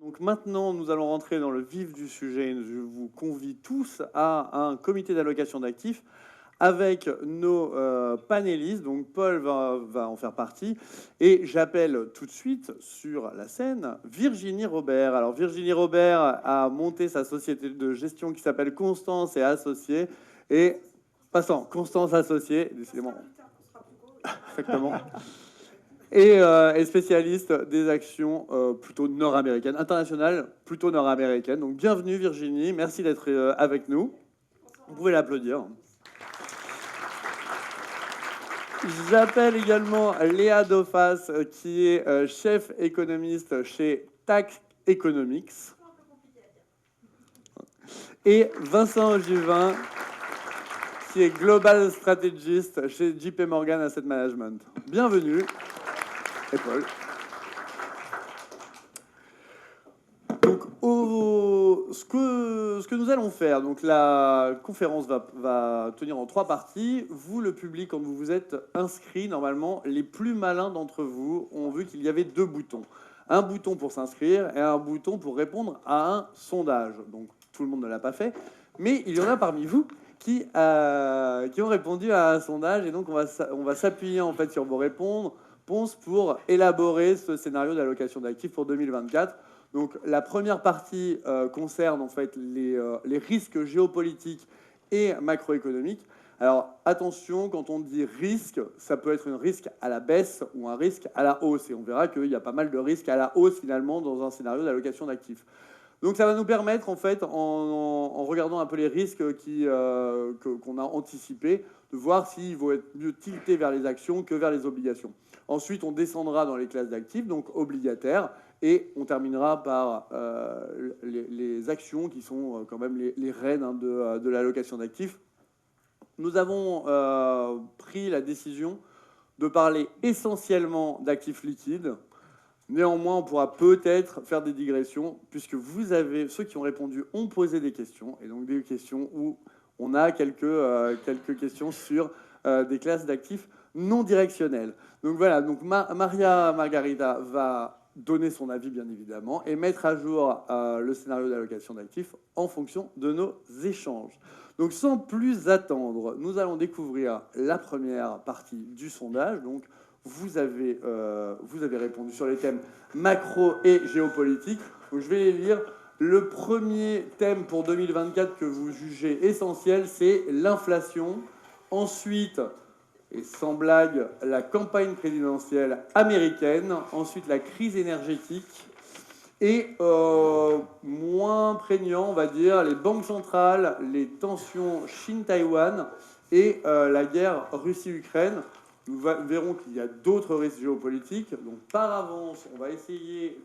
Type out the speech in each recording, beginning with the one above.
Donc maintenant, nous allons rentrer dans le vif du sujet. Je vous convie tous à un comité d'allocation d'actifs avec nos panélistes. Donc Paul va en faire partie. Et j'appelle tout de suite sur la scène Virginie Robert. Alors Virginie Robert a monté sa société de gestion qui s'appelle Constance et Associés. Et passant, Constance Associés, décidément. Exactement. Et est spécialiste des actions plutôt nord-américaines, internationales, plutôt nord-américaines. Donc bienvenue Virginie, merci d'être avec nous. Vous pouvez l'applaudir. J'appelle également Léa Dauphas, qui est chef économiste chez TAC Economics. Et Vincent Juvin, qui est Global Strategist chez JP Morgan Asset Management. Bienvenue. Et Paul. Donc, ce que nous allons faire, donc la conférence va tenir en 3 parties. Vous, le public, quand vous vous êtes inscrit, normalement, les plus malins d'entre vous ont vu qu'il y avait 2 boutons. Un bouton pour s'inscrire et un bouton pour répondre à un sondage. Donc, tout le monde ne l'a pas fait, mais il y en a parmi vous qui ont répondu à un sondage, et donc on va s'appuyer en fait sur vos réponses pour élaborer ce scénario d'allocation d'actifs pour 2024. Donc la première partie concerne en fait les risques géopolitiques et macroéconomiques. Alors attention, quand on dit risque, ça peut être un risque à la baisse ou un risque à la hausse. Et on verra qu'il y a pas mal de risques à la hausse finalement dans un scénario d'allocation d'actifs. Donc ça va nous permettre, en fait, en regardant un peu les risques qu'on a anticipés, de voir s'il vaut être mieux tilté vers les actions que vers les obligations. Ensuite, on descendra dans les classes d'actifs, donc obligataires, et on terminera par les actions qui sont quand même les reines hein, de l'allocation d'actifs. Nous avons pris la décision de parler essentiellement d'actifs liquides. Néanmoins, on pourra peut-être faire des digressions, puisque ceux qui ont répondu ont posé des questions, et donc des questions où on a quelques questions sur des classes d'actifs non directionnelles. Donc voilà, donc Maria Margarita va donner son avis, bien évidemment, et mettre à jour le scénario d'allocation d'actifs en fonction de nos échanges. Donc sans plus attendre, nous allons découvrir la première partie du sondage. Donc, vous avez répondu sur les thèmes macro et géopolitique. Donc, je vais les lire. Le premier thème pour 2024 que vous jugez essentiel, c'est l'inflation. Ensuite, et sans blague, la campagne présidentielle américaine. Ensuite, la crise énergétique. Et moins prégnant, on va dire, les banques centrales, les tensions Chine-Taïwan et la guerre Russie-Ukraine. Nous verrons qu'il y a d'autres risques géopolitiques. Donc par avance, on va essayer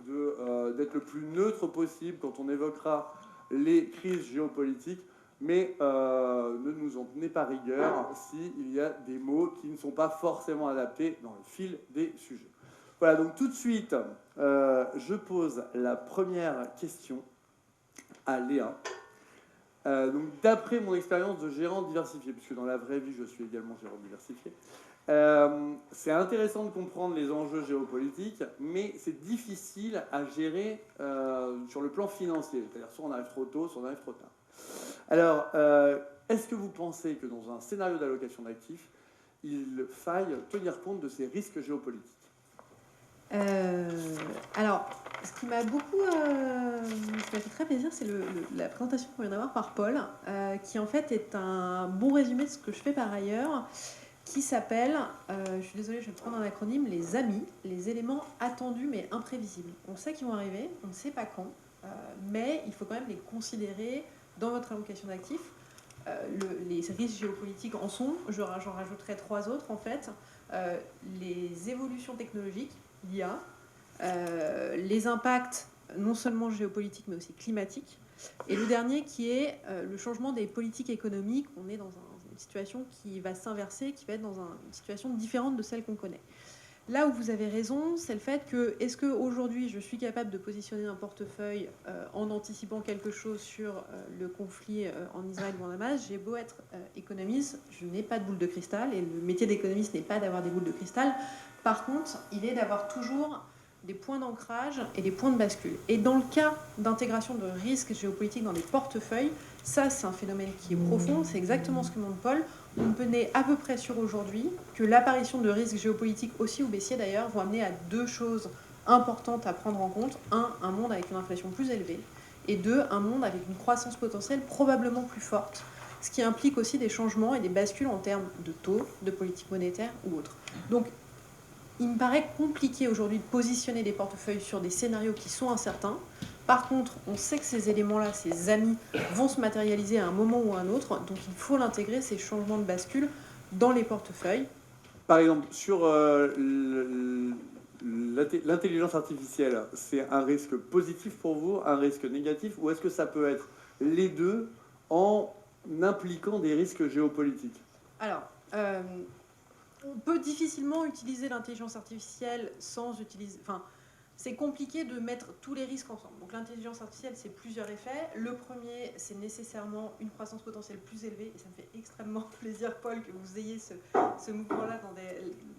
d'être le plus neutre possible quand on évoquera les crises géopolitiques, mais ne nous en tenez pas rigueur s'il y a des mots qui ne sont pas forcément adaptés dans le fil des sujets. Voilà, donc tout de suite, je pose la première question à Léa. Donc d'après mon expérience de gérant diversifié, puisque dans la vraie vie, je suis également gérant diversifié, c'est intéressant de comprendre les enjeux géopolitiques, mais c'est difficile à gérer sur le plan financier. C'est-à-dire soit on arrive trop tôt, soit on arrive trop tard. Alors, est-ce que vous pensez que dans un scénario d'allocation d'actifs, il faille tenir compte de ces risques géopolitiques ? Alors, ce qui m'a fait très plaisir, c'est la présentation qu'on vient d'avoir par Paul, qui en fait est un bon résumé de ce que je fais par ailleurs, qui s'appelle, je suis désolée, je vais prendre un acronyme, les AMI, les éléments attendus mais imprévisibles. On sait qu'ils vont arriver, on ne sait pas quand, mais il faut quand même les considérer dans votre allocation d'actifs. Les risques géopolitiques en sont, j'en rajouterai 3 autres en fait, les évolutions technologiques, l'IA, les impacts non seulement géopolitiques mais aussi climatiques, et le dernier qui est le changement des politiques économiques. On est dans une situation qui va s'inverser, qui va être dans une situation différente de celle qu'on connaît. Là où vous avez raison, c'est le fait que, est-ce qu'aujourd'hui je suis capable de positionner un portefeuille en anticipant quelque chose sur le conflit en Israël ou en Hamas? J'ai beau être économiste, je n'ai pas de boule de cristal, et le métier d'économiste n'est pas d'avoir des boules de cristal. Par contre, il est d'avoir toujours des points d'ancrage et des points de bascule. Et dans le cas d'intégration de risques géopolitiques dans des portefeuilles, ça c'est un phénomène qui est profond, c'est exactement ce que montre Paul. On peut être à peu près sûr aujourd'hui que l'apparition de risques géopolitiques, aussi ou baissiers d'ailleurs, vont amener à deux choses importantes à prendre en compte. Un monde avec une inflation plus élevée, et deux, un monde avec une croissance potentielle probablement plus forte, ce qui implique aussi des changements et des bascules en termes de taux, de politique monétaire ou autre. Donc, il me paraît compliqué aujourd'hui de positionner des portefeuilles sur des scénarios qui sont incertains. Par contre, on sait que ces éléments-là, ces amis, vont se matérialiser à un moment ou à un autre, donc il faut l'intégrer, ces changements de bascule, dans les portefeuilles. Par exemple, sur l'intelligence artificielle, c'est un risque positif pour vous, un risque négatif, ou est-ce que ça peut être les deux en impliquant des risques géopolitiques? Alors, on peut difficilement utiliser l'intelligence artificielle sans utiliser... Enfin, c'est compliqué de mettre tous les risques ensemble. Donc l'intelligence artificielle, c'est plusieurs effets. Le premier, c'est nécessairement une croissance potentielle plus élevée. Et ça me fait extrêmement plaisir, Paul, que vous ayez ce mouvement-là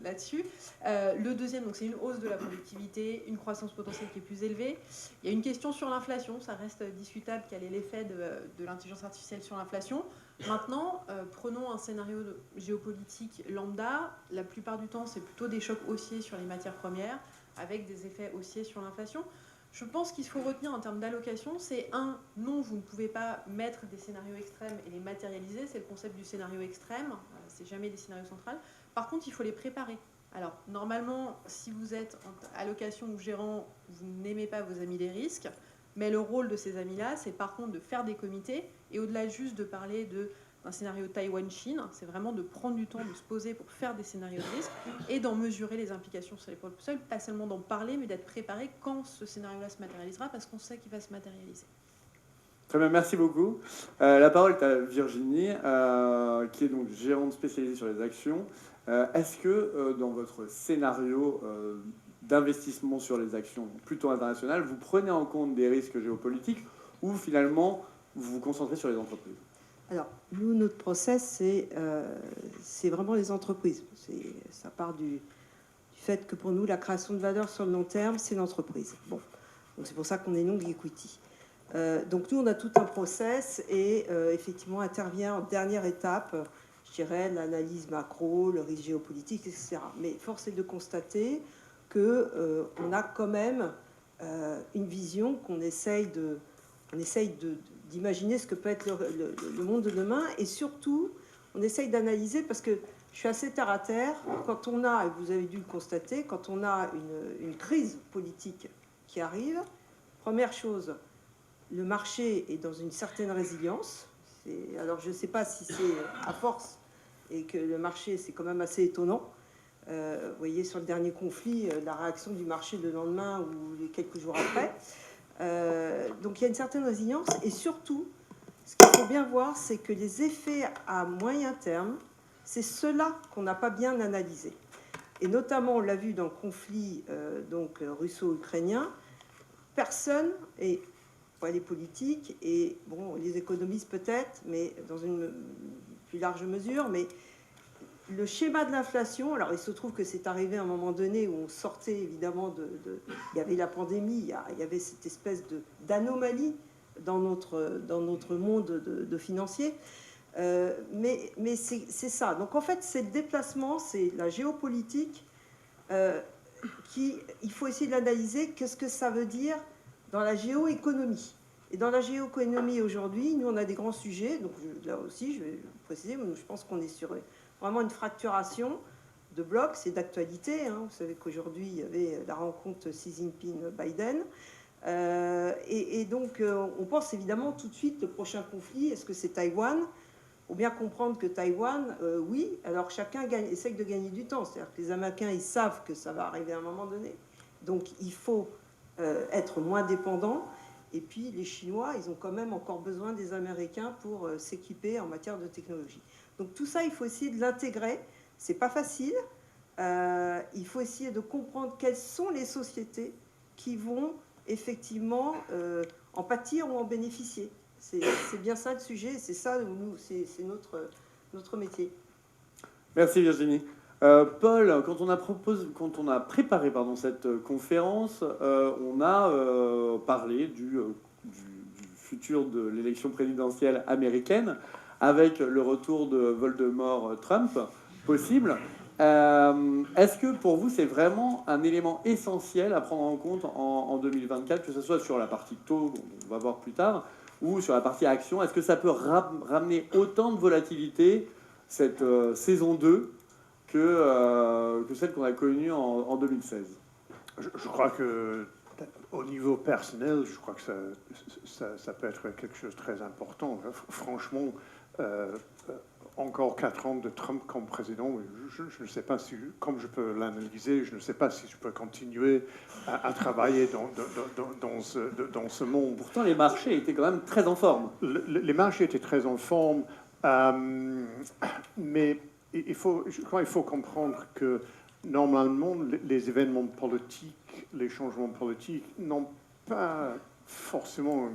là-dessus. Le deuxième, donc, c'est une hausse de la productivité, une croissance potentielle qui est plus élevée. Il y a une question sur l'inflation. Ça reste discutable quel est l'effet de l'intelligence artificielle sur l'inflation. Maintenant, prenons un scénario géopolitique lambda. La plupart du temps, c'est plutôt des chocs haussiers sur les matières premières, avec des effets haussiers sur l'inflation. Je pense qu'il faut retenir en termes d'allocation, c'est non, vous ne pouvez pas mettre des scénarios extrêmes et les matérialiser, c'est le concept du scénario extrême, c'est jamais des scénarios centrales. Par contre, il faut les préparer. Alors, normalement, si vous êtes en allocation ou gérant, vous n'aimez pas vos amis des risques, mais le rôle de ces amis-là, c'est par contre de faire des comités, et au-delà juste de parler d'un scénario Taïwan-Chine, c'est vraiment de prendre du temps de se poser pour faire des scénarios de risque et d'en mesurer les implications sur les portefeuilles, pas seulement d'en parler, mais d'être préparé quand ce scénario-là se matérialisera, parce qu'on sait qu'il va se matérialiser. Très bien, merci beaucoup. La parole est à Virginie, qui est donc gérante spécialisée sur les actions. Est-ce que dans votre scénario d'investissement sur les actions plutôt internationales, vous prenez en compte des risques géopolitiques ou finalement vous vous concentrez sur les entreprises? Alors, nous, notre process, c'est vraiment les entreprises. Ça part du fait que pour nous, la création de valeur sur le long terme, c'est l'entreprise. Bon, donc c'est pour ça qu'on est long equity. Donc nous, on a tout un process et effectivement intervient en dernière étape, je dirais, l'analyse macro, le risque géopolitique, etc. Mais force est de constater qu'on a quand même une vision qu'on essaye d'imaginer ce que peut être le monde de demain, et surtout, on essaye d'analyser, parce que je suis assez terre à terre, quand on a, et vous avez dû le constater, quand on a une crise politique qui arrive, première chose, le marché est dans une certaine résilience. Alors je ne sais pas si c'est à force et que le marché, c'est quand même assez étonnant. Vous voyez sur le dernier conflit, la réaction du marché le lendemain ou les quelques jours après. Donc il y a une certaine résilience, et surtout, ce qu'il faut bien voir, c'est que les effets à moyen terme, c'est cela qu'on n'a pas bien analysé. Et notamment, on l'a vu dans le conflit russo-ukrainien, personne, et pas les politiques, et bon, les économistes peut-être, mais dans une plus large mesure, mais le schéma de l'inflation, alors il se trouve que c'est arrivé à un moment donné où on sortait évidemment il y avait la pandémie, il y avait cette espèce d'anomalie dans notre monde de financier, mais c'est ça. Donc en fait, c'est le déplacement, c'est la géopolitique il faut essayer de l'analyser, qu'est-ce que ça veut dire dans la géoéconomie. Et dans la géoéconomie aujourd'hui, nous on a des grands sujets, donc là aussi je vais préciser, je pense qu'on est sur vraiment une fracturation de blocs, c'est d'actualité. Vous savez qu'aujourd'hui, il y avait la rencontre Xi Jinping-Biden. Et donc, on pense évidemment tout de suite, le prochain conflit, est-ce que c'est Taïwan? Faut bien comprendre que Taïwan, oui, alors chacun essaye de gagner du temps. C'est-à-dire que les Américains, ils savent que ça va arriver à un moment donné. Donc, il faut être moins dépendant. Et puis, les Chinois, ils ont quand même encore besoin des Américains pour s'équiper en matière de technologie. Donc tout ça, il faut essayer de l'intégrer. C'est pas facile. Il faut essayer de comprendre quelles sont les sociétés qui vont effectivement en pâtir ou en bénéficier. C'est bien ça le sujet. C'est ça, c'est notre métier. Merci Virginie. Paul, quand on a préparé cette conférence, on a parlé du futur de l'élection présidentielle américaine avec le retour de Voldemort-Trump possible. Est-ce que pour vous c'est vraiment un élément essentiel à prendre en compte en 2024, que ce soit sur la partie taux, on va voir plus tard, ou sur la partie action? Est-ce que ça peut ramener autant de volatilité, cette saison 2, que celle qu'on a connue en 2016? Je crois que, au niveau personnel, je crois que ça peut être quelque chose de très important. Franchement, encore 4 ans de Trump comme président, je ne sais pas si, comme je peux l'analyser, je ne sais pas si je peux continuer à travailler dans ce monde. Pourtant, les marchés étaient quand même très en forme. Les marchés étaient très en forme, mais je crois qu'il faut comprendre que normalement, les événements politiques, les changements politiques n'ont pas forcément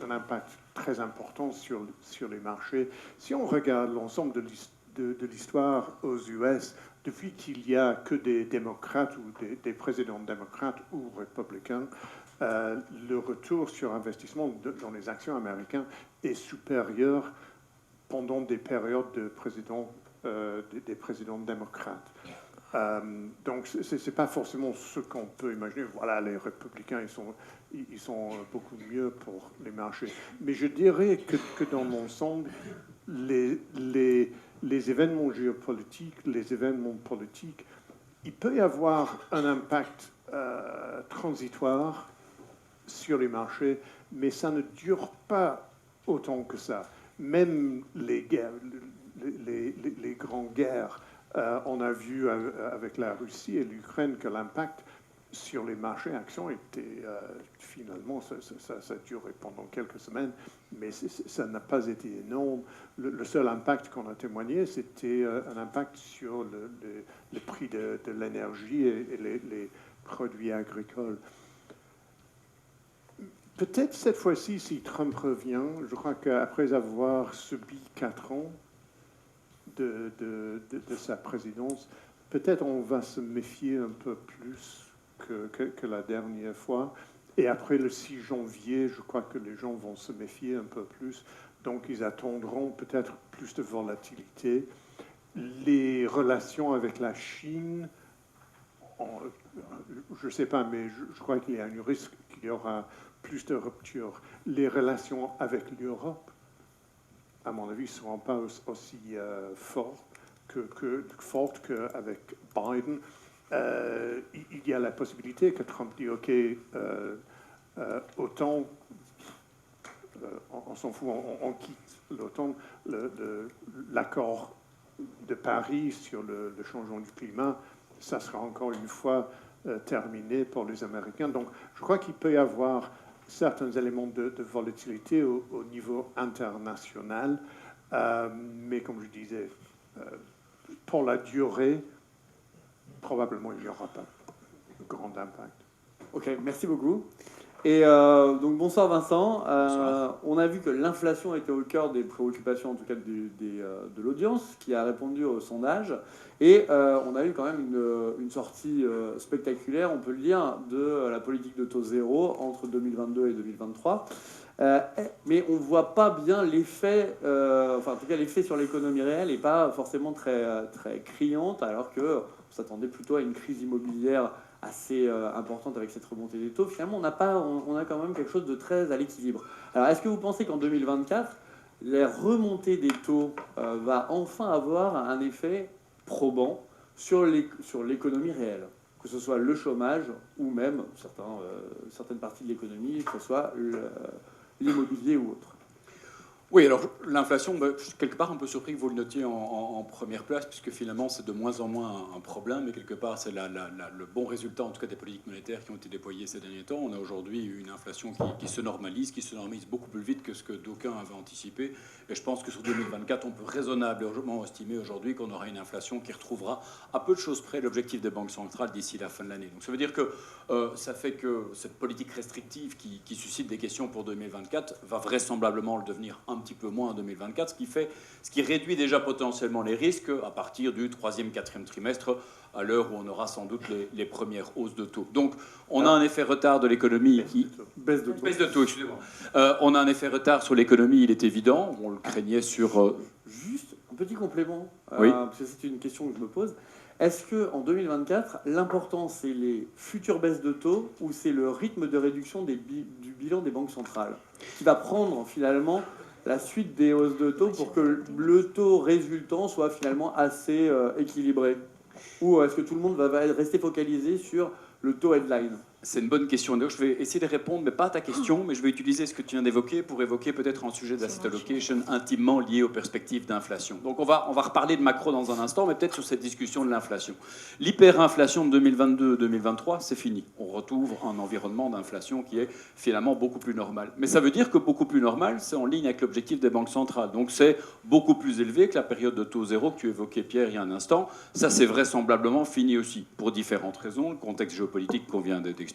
un impact très important sur les marchés. Si on regarde l'ensemble de l'histoire aux US, depuis qu'il n'y a que des démocrates ou des présidents démocrates ou républicains, le retour sur investissement dans les actions américaines est supérieur pendant des périodes de des présidents démocrates. Donc, ce n'est pas forcément ce qu'on peut imaginer. Voilà, les républicains, ils sont beaucoup mieux pour les marchés. Mais je dirais que dans l'ensemble, les événements géopolitiques, les événements politiques, il peut y avoir un impact transitoire sur les marchés, mais ça ne dure pas autant que ça. Même les guerres, les grandes guerres, on a vu avec la Russie et l'Ukraine que l'impact sur les marchés actions était finalement, ça a duré pendant quelques semaines, mais ça n'a pas été énorme. Le seul impact qu'on a témoigné, c'était un impact sur le prix de l'énergie et les produits agricoles. Peut-être cette fois-ci, si Trump revient, je crois qu'après avoir subi 4 ans de sa présidence, peut-être on va se méfier un peu plus que la dernière fois. Et après le 6 janvier, je crois que les gens vont se méfier un peu plus. Donc ils attendront peut-être plus de volatilité. Les relations avec la Chine, je ne sais pas, mais je crois qu'il y a un risque qu'il y aura plus de rupture. Les relations avec l'Europe, à mon avis, ne seront pas aussi fortes qu'avec Biden. Il y a la possibilité que Trump dit OK, autant, on s'en fout, on quitte l'OTAN, l'accord de Paris sur le changement du climat, ça sera encore une fois terminé pour les Américains. Donc, je crois qu'il peut y avoir certains éléments de volatilité au niveau international, mais comme je disais, pour la durée, probablement il n'y aura pas de grand impact. Ok, merci beaucoup. Et donc bonsoir Vincent. On a vu que l'inflation était au cœur des préoccupations, en tout cas de l'audience qui a répondu au sondage. Et on a eu quand même une sortie spectaculaire, on peut le dire, de la politique de taux zéro entre 2022 et 2023. Mais on ne voit pas bien l'effet, enfin en tout cas l'effet sur l'économie réelle n'est pas forcément très, très criante, alors qu'on s'attendait plutôt à une crise immobilière assez importante avec cette remontée des taux. Finalement, on a quand même quelque chose de très à l'équilibre. Alors, est-ce que vous pensez qu'en 2024, la remontée des taux va enfin avoir un effet probant sur l'économie réelle, que ce soit le chômage ou même certaines parties de l'économie, que ce soit l'immobilier ou autre? Oui, alors l'inflation, je suis quelque part un peu surpris que vous le notiez en première place, puisque finalement c'est de moins en moins un problème, mais quelque part c'est le bon résultat, en tout cas des politiques monétaires qui ont été déployées ces derniers temps. On a aujourd'hui une inflation qui se normalise beaucoup plus vite que ce que d'aucuns avaient anticipé. Et je pense que sur 2024, on peut raisonnablement estimer aujourd'hui qu'on aura une inflation qui retrouvera à peu de choses près l'objectif des banques centrales d'ici la fin de l'année. Donc ça veut dire que ça fait que cette politique restrictive qui suscite des questions pour 2024 va vraisemblablement le devenir un petit peu moins en 2024, ce qui réduit déjà potentiellement les risques à partir du 3e, 4e trimestre, à l'heure où on aura sans doute les premières hausses de taux. Donc, on a un effet retard de l'économie qui... Baisse de taux. Baisse de taux, excusez-moi. On a un effet retard sur l'économie, il est évident. On le craignait sur... Juste un petit complément, Oui. parce que c'est une question que je me pose. Est-ce qu'en 2024, l'important, c'est les futures baisses de taux ou c'est le rythme de réduction du bilan des banques centrales qui va prendre finalement la suite des hausses de taux pour que le taux résultant soit finalement assez équilibré? Ou est-ce que tout le monde va rester focalisé sur le taux headline? C'est une bonne question. Donc, je vais essayer de répondre, mais pas à ta question, mais je vais utiliser ce que tu viens d'évoquer pour évoquer peut-être un sujet d'asset allocation intimement lié aux perspectives d'inflation. Donc, on va reparler de macro dans un instant, mais peut-être sur cette discussion de l'inflation. L'hyperinflation de 2022-2023, c'est fini. On retrouve un environnement d'inflation qui est finalement beaucoup plus normal. Mais ça veut dire que beaucoup plus normal, c'est en ligne avec l'objectif des banques centrales. Donc, c'est beaucoup plus élevé que la période de taux zéro que tu évoquais, Pierre, il y a un instant. Ça, c'est vraisemblablement fini aussi, pour différentes raisons. Le contexte géopolitique qu'on vient d'expliquer,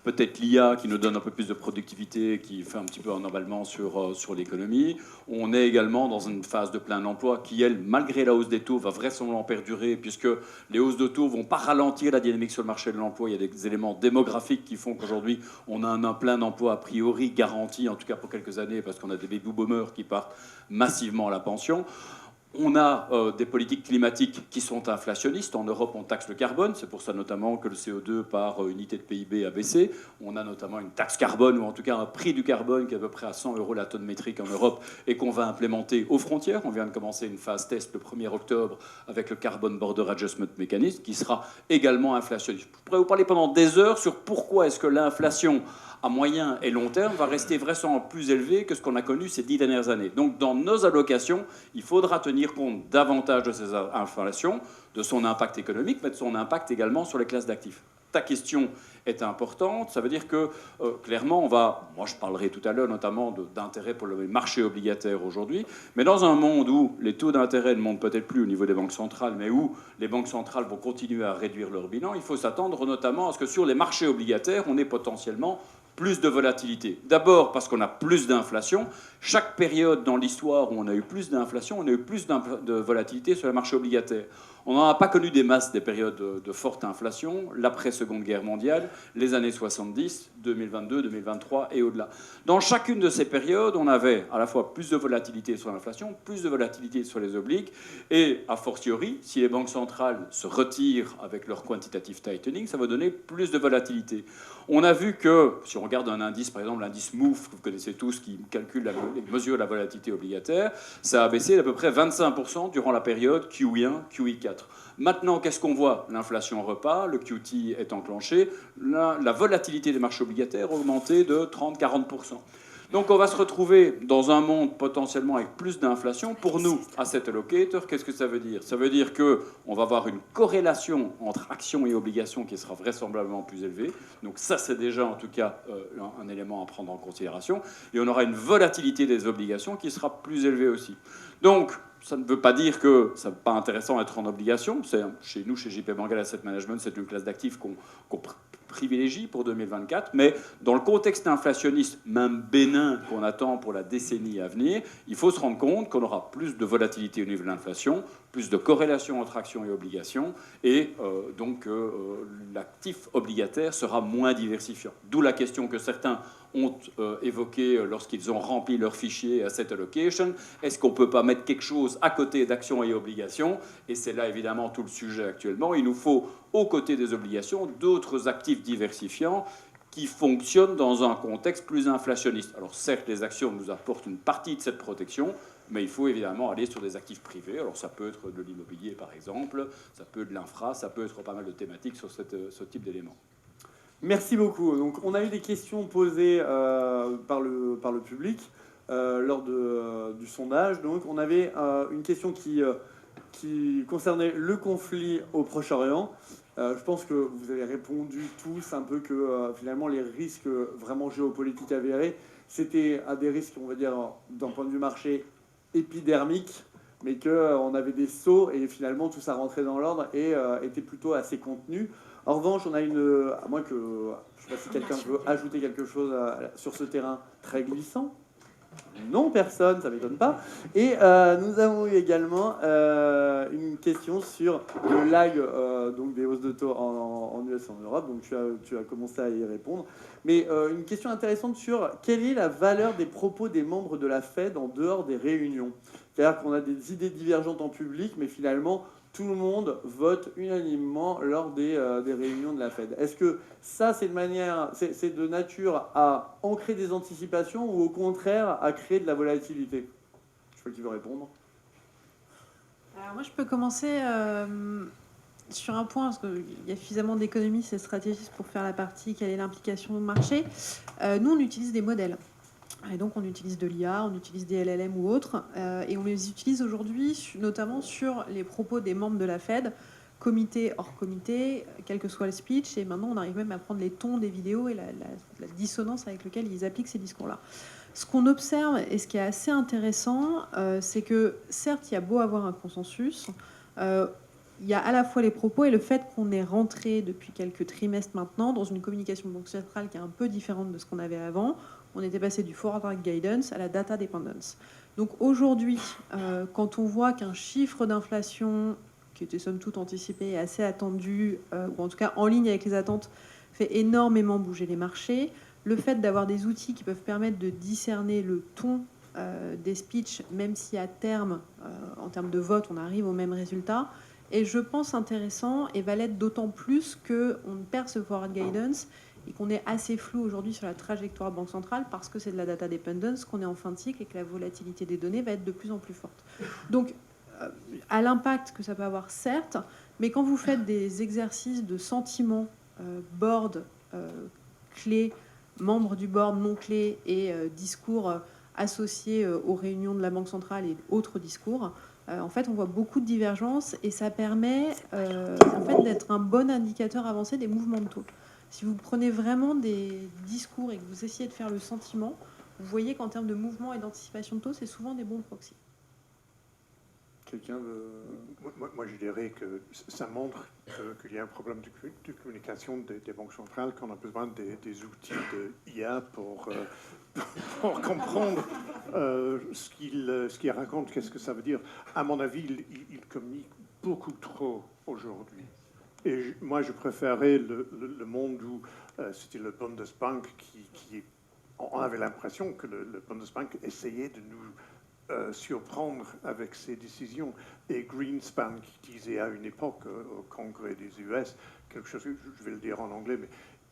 peut-être l'IA qui nous donne un peu plus de productivité, qui fait un petit peu un emballement sur l'économie. On est également dans une phase de plein emploi qui, elle, malgré la hausse des taux, va vraisemblablement perdurer, puisque les hausses de taux ne vont pas ralentir la dynamique sur le marché de l'emploi. Il y a des éléments démographiques qui font qu'aujourd'hui, on a un plein emploi a priori garanti, en tout cas pour quelques années, parce qu'on a des baby boomers qui partent massivement à la pension. On a des politiques climatiques qui sont inflationnistes. En Europe, on taxe le carbone. C'est pour ça notamment que le CO2 par unité de PIB a baissé. On a notamment une taxe carbone, ou en tout cas un prix du carbone qui est à peu près à 100 € la tonne métrique en Europe et qu'on va implémenter aux frontières. On vient de commencer une phase test le 1er octobre avec le Carbon Border Adjustment Mechanism qui sera également inflationniste. Je pourrais vous parler pendant des heures sur pourquoi est-ce que l'inflation à moyen et long terme va rester vraisemblablement plus élevé que ce qu'on a connu ces 10 dernières années. Donc dans nos allocations, il faudra tenir compte davantage de ces inflations, de son impact économique, mais de son impact également sur les classes d'actifs. Ta question est importante, ça veut dire que clairement, moi je parlerai tout à l'heure notamment d'intérêt pour le marché obligataire aujourd'hui, mais dans un monde où les taux d'intérêt ne montent peut-être plus au niveau des banques centrales, mais où les banques centrales vont continuer à réduire leur bilan, il faut s'attendre notamment à ce que sur les marchés obligataires, on ait potentiellement plus de volatilité. D'abord parce qu'on a plus d'inflation. Chaque période dans l'histoire où on a eu plus d'inflation, on a eu plus de volatilité sur les marchés obligataires. On n'en a pas connu des masses, des périodes de forte inflation, l'après-Seconde Guerre mondiale, les années 70, 2022, 2023 et au-delà. Dans chacune de ces périodes, on avait à la fois plus de volatilité sur l'inflation, plus de volatilité sur les obliques, et a fortiori, si les banques centrales se retirent avec leur quantitative tightening, ça va donner plus de volatilité. On a vu que, si on regarde un indice, par exemple l'indice MOVE, que vous connaissez tous, qui calcule les mesures de la volatilité obligataire, ça a baissé d'à peu près 25% durant la période QE1, QE4. Maintenant, qu'est-ce qu'on voit? L'inflation repart, le QT est enclenché, la volatilité des marchés obligataires a augmenté de 30-40%. Donc on va se retrouver dans un monde potentiellement avec plus d'inflation. Pour nous, asset allocator, qu'est-ce que ça veut dire? Ça veut dire qu'on va avoir une corrélation entre actions et obligations qui sera vraisemblablement plus élevée. Donc ça, c'est déjà en tout cas un élément à prendre en considération. Et on aura une volatilité des obligations qui sera plus élevée aussi. Donc ça ne veut pas dire que ça n'est pas intéressant d'être en obligation. Chez nous, chez JP Morgan Asset Management, c'est une classe d'actifs qu'on privilégie pour 2024, mais dans le contexte inflationniste, même bénin qu'on attend pour la décennie à venir, il faut se rendre compte qu'on aura plus de volatilité au niveau de l'inflation, plus de corrélation entre actions et obligations, et donc l'actif obligataire sera moins diversifiant. D'où la question que certains ont évoqué lorsqu'ils ont rempli leur fichier Asset Allocation. Est-ce qu'on ne peut pas mettre quelque chose à côté d'actions et obligations? Et c'est là évidemment tout le sujet actuellement. Il nous faut, aux côtés des obligations, d'autres actifs diversifiants qui fonctionnent dans un contexte plus inflationniste. Alors certes, les actions nous apportent une partie de cette protection, mais il faut évidemment aller sur des actifs privés. Alors ça peut être de l'immobilier par exemple, ça peut être de l'infra, ça peut être pas mal de thématiques sur ce type d'éléments. Merci beaucoup. Donc, on a eu des questions posées par le public lors du sondage. Donc, on avait une question qui concernait le conflit au Proche-Orient. Je pense que vous avez répondu tous un peu que finalement les risques vraiment géopolitiques avérés, c'était à des risques, on va dire, d'un point de vue marché épidermique, mais qu'on avait des sauts et finalement tout ça rentrait dans l'ordre et était plutôt assez contenu. En revanche, on a à moins que, je ne sais pas si quelqu'un veut ajouter quelque chose sur ce terrain très glissant. Non, personne, ça ne m'étonne pas. Et nous avons eu également une question sur le lag donc des hausses de taux en US et en Europe. Donc tu as commencé à y répondre. Mais une question intéressante sur quelle est la valeur des propos des membres de la Fed en dehors des réunions. C'est-à-dire qu'on a des idées divergentes en public, mais finalement, tout le monde vote unanimement lors des réunions de la Fed. Est-ce que ça, c'est de nature à ancrer des anticipations ou au contraire à créer de la volatilité? Je sais pas qui veut répondre. Alors moi, je peux commencer sur un point, parce qu'il y a suffisamment d'économistes et stratégistes pour faire la partie quelle est l'implication au marché. Nous, on utilise des modèles. Et donc, on utilise de l'IA, on utilise des LLM ou autres, et on les utilise aujourd'hui notamment sur les propos des membres de la Fed, comité hors comité, quel que soit le speech, et maintenant, on arrive même à prendre les tons des vidéos et la dissonance avec laquelle ils appliquent ces discours-là. Ce qu'on observe, et ce qui est assez intéressant, c'est que, certes, il y a beau avoir un consensus, il y a à la fois les propos et le fait qu'on est rentré depuis quelques trimestres maintenant dans une communication banque centrale qui est un peu différente de ce qu'on avait avant. On était passé du forward guidance à la data dependence. Donc aujourd'hui, quand on voit qu'un chiffre d'inflation, qui était somme toute anticipé et assez attendu, ou en tout cas en ligne avec les attentes, fait énormément bouger les marchés, le fait d'avoir des outils qui peuvent permettre de discerner le ton des speeches, même si à terme, en termes de vote, on arrive au même résultat, et je pense intéressant et va l'être d'autant plus qu'on perd ce forward guidance et qu'on est assez flou aujourd'hui sur la trajectoire banque centrale parce que c'est de la data dependence, qu'on est en fin de cycle et que la volatilité des données va être de plus en plus forte. Donc, à l'impact que ça peut avoir, certes, mais quand vous faites des exercices de sentiment, board, clé, membres du board non clé et discours associés aux réunions de la Banque centrale et autres discours, en fait, on voit beaucoup de divergences et ça permet en fait, d'être un bon indicateur avancé des mouvements de taux. Si vous prenez vraiment des discours et que vous essayez de faire le sentiment, vous voyez qu'en termes de mouvement et d'anticipation de taux, c'est souvent des bons proxys. Quelqu'un veut... Moi, je dirais que ça montre qu'il y a un problème de communication des banques centrales, qu'on a besoin des outils de IA pour comprendre ce qu'ils racontent, qu'est-ce que ça veut dire. À mon avis, ils communiquent beaucoup trop aujourd'hui. Et moi, je préférais le monde où c'était le Bundesbank on avait l'impression que le Bundesbank essayait de nous surprendre avec ses décisions. Et Greenspan, qui disait à une époque au Congrès des US, quelque chose, je vais le dire en anglais, mais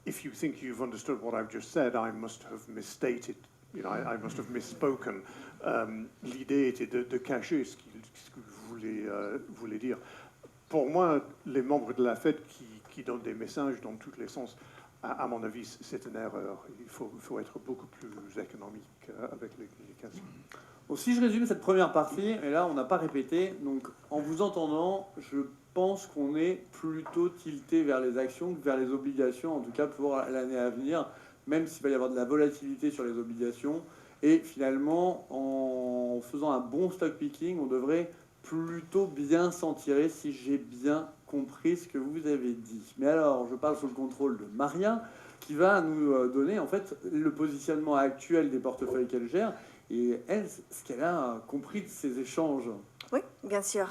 if you think you've understood what I've just said, I must have misstated. You know, I must have misspoken. L'idée était de cacher ce qu'il voulait dire. Pour moi, les membres de la Fed qui donnent des messages dans tous les sens, à mon avis, c'est une erreur. Il faut être beaucoup plus économique avec les communications. Bon, si je résume cette première partie, et là on n'a pas répété, donc en vous entendant, je pense qu'on est plutôt tilté vers les actions que vers les obligations, en tout cas pour l'année à venir, même s'il va y avoir de la volatilité sur les obligations. Et finalement, en faisant un bon stock picking, on devrait plutôt bien s'en tirer, si j'ai bien compris ce que vous avez dit. Mais alors, je parle sous le contrôle de Maria, qui va nous donner en fait le positionnement actuel des portefeuilles qu'elle gère et elle, ce qu'elle a compris de ces échanges. Oui, bien sûr.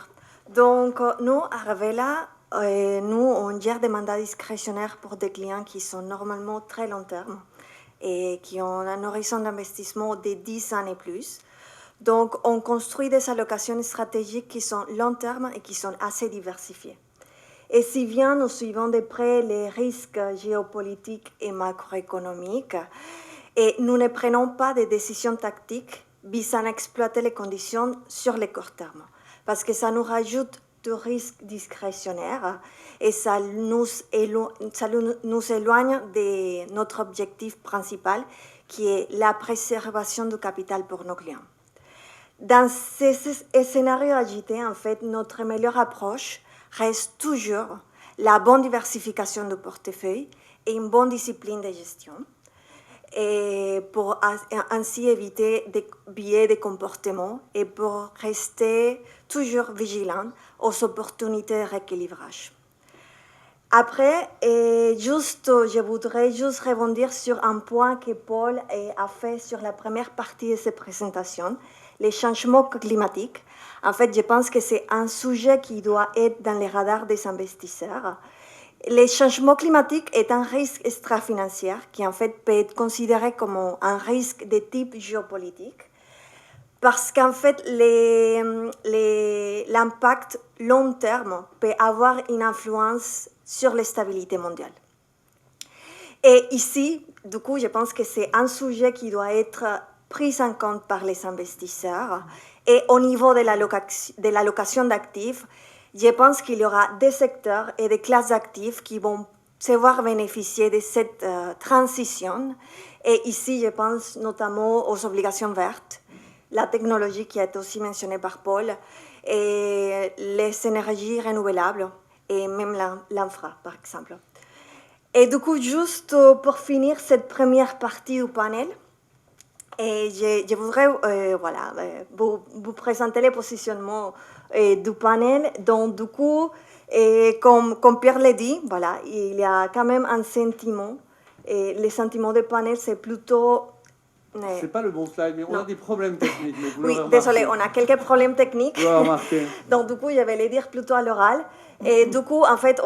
Donc, nous, à Revela, nous, on gère des mandats discrétionnaires pour des clients qui sont normalement très long terme et qui ont un horizon d'investissement de 10 ans et plus. Donc, on construit des allocations stratégiques qui sont long terme et qui sont assez diversifiées. Et si bien nous suivons de près les risques géopolitiques et macroéconomiques, et nous ne prenons pas de décisions tactiques visant à exploiter les conditions sur le court terme, parce que ça nous rajoute du risque discrétionnaire et ça nous éloigne de notre objectif principal, qui est la préservation du capital pour nos clients. Dans ces scénarios agités, en fait, notre meilleure approche reste toujours la bonne diversification du portefeuille et une bonne discipline de gestion, et pour ainsi éviter des biais de comportement et pour rester toujours vigilant aux opportunités de rééquilibrage. Après, je voudrais juste rebondir sur un point que Paul a fait sur la première partie de cette présentation, les changements climatiques. En fait, je pense que c'est un sujet qui doit être dans les radars des investisseurs. Les changements climatiques est un risque extra-financier qui, en fait, peut être considéré comme un risque de type géopolitique. Parce qu'en fait, l'impact long terme peut avoir une influence sur la stabilité mondiale. Et ici, du coup, je pense que c'est un sujet qui doit être pris en compte par les investisseurs. Et au niveau de l'allocation d'actifs, je pense qu'il y aura des secteurs et des classes d'actifs qui vont se voir bénéficier de cette transition. Et ici, je pense notamment aux obligations vertes, la technologie qui a été aussi mentionnée par Paul, et les énergies renouvelables, et même l'infra, par exemple. Et du coup, juste pour finir cette première partie du panel, et je voudrais vous présenter les positionnements du panel. Donc, du coup, comme Pierre l'a dit, voilà, il y a quand même un sentiment. Et le sentiment du panel, c'est plutôt... C'est pas le bon slide, mais on a des problèmes techniques. Mais vous oui, l'aurez désolé, remarqué. on a quelques problèmes techniques. Vous l'aurez remarqué. Donc, du coup, je vais les dire plutôt à l'oral. Et du coup, en fait,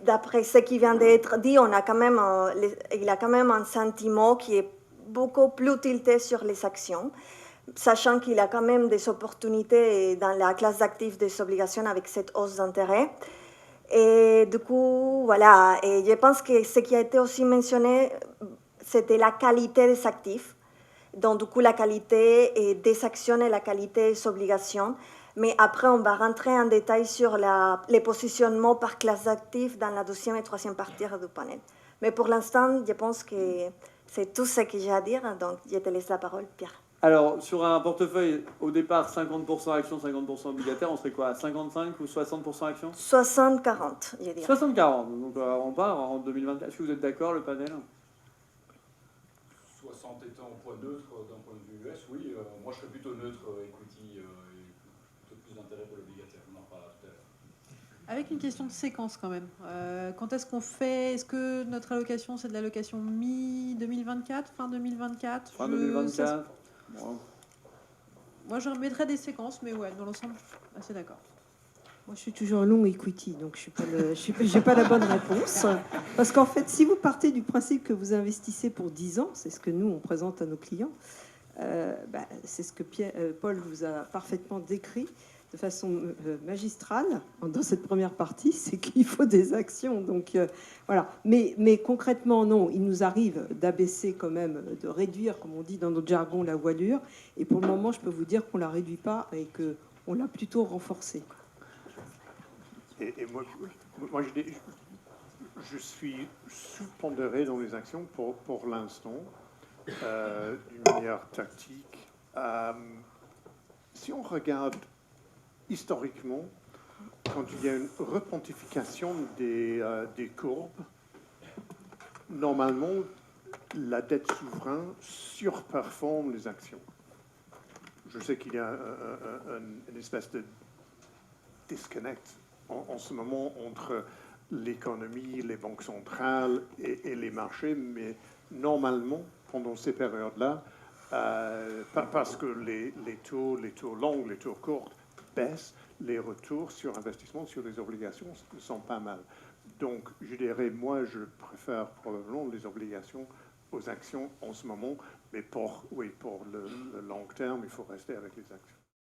d'après ce qui vient d'être dit, il y a quand même un sentiment qui est beaucoup plus tilté sur les actions, sachant qu'il y a quand même des opportunités dans la classe d'actifs des obligations avec cette hausse d'intérêt. Et du coup, voilà. Et je pense que ce qui a été aussi mentionné, c'était la qualité des actifs. Donc, du coup, la qualité des actions et la qualité des obligations. Mais après, on va rentrer en détail sur les positionnements par classe d'actifs dans la deuxième et troisième partie du panel. Mais pour l'instant, je pense que c'est tout ce que j'ai à dire. Donc, je te laisse la parole, Pierre. Alors, sur un portefeuille, au départ, 50% actions, 50% obligataires, on serait quoi, à 55 ou 60% actions? 60-40, je dirais. 60-40, donc on part en 2024. Est-ce que vous êtes d'accord, le panel? 60 étant au point neutre d'un point de vue US, oui. Moi, je serais plutôt neutre equity et plutôt plus d'intérêt pour l'obligataire. On en reparlera tout à l'heure. Avec une question de séquence quand même. Quand est-ce qu'on fait? Est-ce que notre allocation, c'est de l'allocation mi-2024, fin 2024? Fin 2024. Moi, je remettrais des séquences, mais ouais, dans l'ensemble, assez d'accord. Moi, je suis toujours long equity, donc je n'ai pas la bonne réponse. Parce qu'en fait, si vous partez du principe que vous investissez pour 10 ans, c'est ce que nous, on présente à nos clients, c'est ce que Paul vous a parfaitement décrit de façon magistrale dans cette première partie, c'est qu'il faut des actions. Donc voilà. Mais concrètement, non, il nous arrive d'abaisser quand même, de réduire, comme on dit dans notre jargon, la voilure. Et pour le moment, je peux vous dire qu'on ne la réduit pas et qu'on l'a plutôt renforcée. Et moi je suis sous-pondéré dans les actions pour l'instant, d'une manière tactique. Si on regarde historiquement, quand il y a une repontification des courbes, normalement, la dette souveraine surperforme les actions. Je sais qu'il y a une espèce de disconnect en ce moment entre l'économie, les banques centrales et les marchés, mais normalement, pendant ces périodes-là, parce que les taux longs, les taux courts baissent, les retours sur investissement, sur les obligations sont pas mal. Donc, je dirais, moi, je préfère probablement les obligations aux actions en ce moment, mais pour le long terme, il faut rester avec les actions.